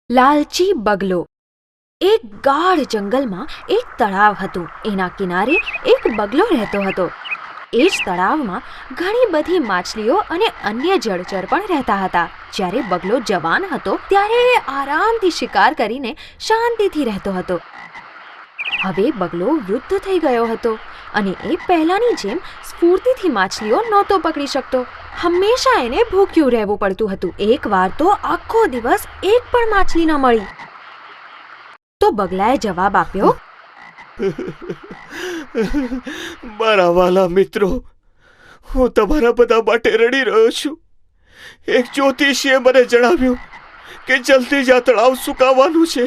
લાલચી બગલો. એક ગાઢ જંગલમાં એક તળાવ હતું. એના કિનારે એક બગલો રહેતો હતો. એ જ તળાવમાં ઘણી બધી માછલીઓ અને અન્ય જળચર પણ રહેતા હતા. જ્યારે બગલો જવાન હતો ત્યારે એ આરામથી શિકાર કરીને શાંતિથી રહેતો હતો. હવે બગલો વૃદ્ધ થઈ ગયો હતો અને એ પહેલાની જેમ સ્ફૂર્તિથી માછલીઓ નહોતો પકડી શકતો. હંમેશા એને ભૂખ્યું રહેવું પડતું હતું. એકવાર તો આખો દિવસ એક પણ માછલી ન મળી. તો બગલાએ જવાબ આપ્યો, મારા વાલા મિત્રો, હું તમારા બધા માટે રડી રહ્યો છું. એક જ્યોતિષીએ મને જણાવ્યું કે જલ્દી જ આ તળાવ સુકાવાનું છે.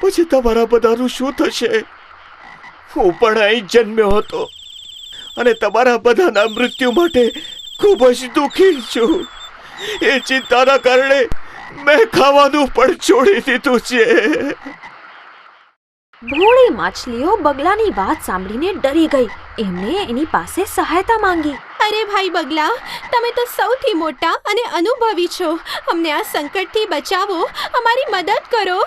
પછી તમારા બધાનું શું થશે? હું પણ અહીં જન્મ્યો હતો અને તમારા બધાના મૃત્યુ માટે ખૂબ જ દુઃખી છું. એ ચિંતાના કારણે મેં ખાવાનું પણ છોડી દીધું છે. ભોળી માછલીઓ બગલાની વાત સાંભળીને ડરી ગઈ. એમણે એની પાસે સહાયતા માંગી. અરે ભાઈ બગલા, તમે તો સૌથી મોટા અને અનુભવી છો. અમને આ સંકટથી બચાવો, અમારી મદદ કરો.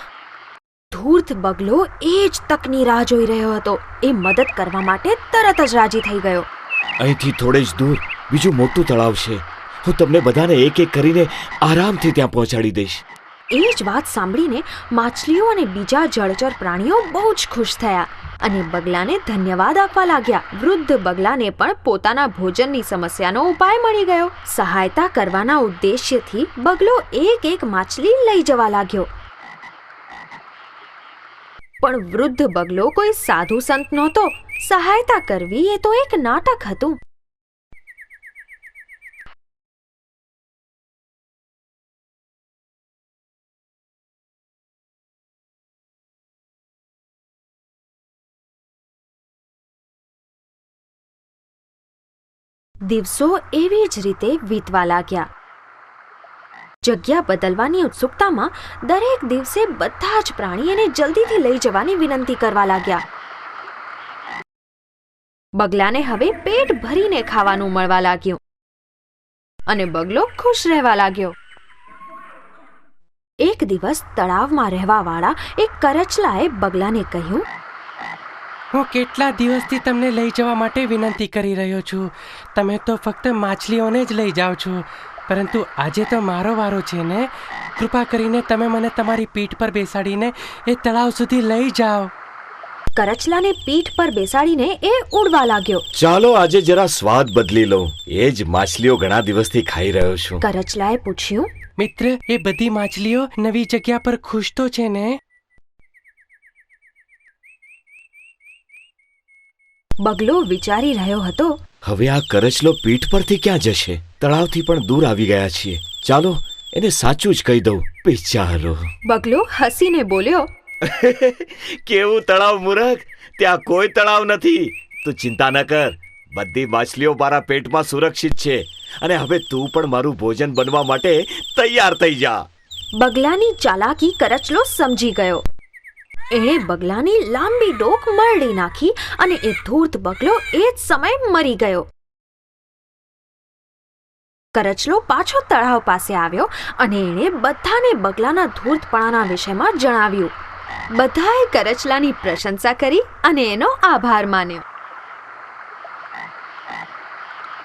ધૂર્ત બગલો એ જ તકની રાહ જોઈ રહ્યો હતો. એ મદદ કરવા માટે તરત જ રાજી થઈ ગયો. અહીંથી થોડે જ દૂર બીજું મોટું તળાવ છે. હું તમને બધાને એક એક કરીને આરામથી ત્યાં પહોંચાડી દઈશ. એ જ વાત સાંભળીને માછલીઓ અને બીજા જળચર પ્રાણીઓ બહુ જ ખુશ થયા અને બગલાને ધન્યવાદ આપવા લાગ્યા. વૃદ્ધ બગલાને પણ પોતાના ભોજનની સમસ્યાનો ઉપાય મળી ગયો. સહાયતા કરવાના ઉદ્દેશ્યથી બગલો એક એક માછલી લઈ જવા લાગ્યો. પણ વૃદ્ધ બગલો કોઈ સાધુ સંત નહોતો. સહાયતા કરવી એ તો એક નાટક હતું. દિવસો એવી જ રીતે વીતવા લાગ્યા. જગ્યા બદલવાની ઉત્સુકતામાં દરેક દિવસે બધા જ પ્રાણી એને જલ્દીથી લઈ જવાની વિનંતી કરવા લાગ્યા. બગલાને હવે પેટ ભરીને ખાવાનું મળવા લાગ્યું અને બગલો ખુશ રહેવા લાગ્યો. એક દિવસ તળાવમાં રહેવાવાળા એક કરચલાએ બગલાને કહ્યું, હું કેટલા દિવસથી તમને લઈ જવા માટે વિનંતી કરી રહ્યો છું. તમે તો ફક્ત માછલીઓને જ લઈ જાઓ છો, પરંતુ આજે તો મારો વારો છે ને. કૃપા કરીને તમે મને તમારી પીઠ પર બેસાડીને એ તળાવ સુધી લઈ જાઓ. કરચલાને પીઠ પર બેસાડીને એ ઉડવા લાગ્યો. ચાલો આજે જરા સ્વાદ બદલી લો. એ જ માછલીઓ ઘણા દિવસથી ખાઈ રહ્યો છું. કરચલાએ પૂછ્યું, મિત્ર, એ બધી માછલીઓ નવી જગ્યા પર ખુશ તો છે ને? બગલો વિચારી રહ્યો હતો, હવે આ કરચલો પીઠ પરથી ક્યાં જશે? તળાવથી પણ દૂર આવી ગયા છીએ. ચાલો એને સાચું જ કહી દઉં. બિચારો. બગલો હસીને બોલ્યો, કેવું તળાવ મૂરખ! ત્યાં કોઈ તળાવ નથી. તું ચિંતા ન કર. બધી માછલીઓ મારા પેટમાં સુરક્ષિત છે અને હવે તું પણ મારું ભોજન બનવા માટે તૈયાર થઈ જા. બગલાની ચાલાકી કરચલો સમજી ગયો. એણે બગલાની લાંબી ડોક મરડી નાખી અને એ ધૂર્ત બગલો એ જ સમયે મરી ગયો. કરચલો પાછો તળાવ પાસે આવ્યો અને એણે બધાને બગલાના ધૂર્તપણાના વિષયમાં જણાવ્યું. બધાએ કરચલાની પ્રશંસા કરી અને એનો આભાર માન્યો.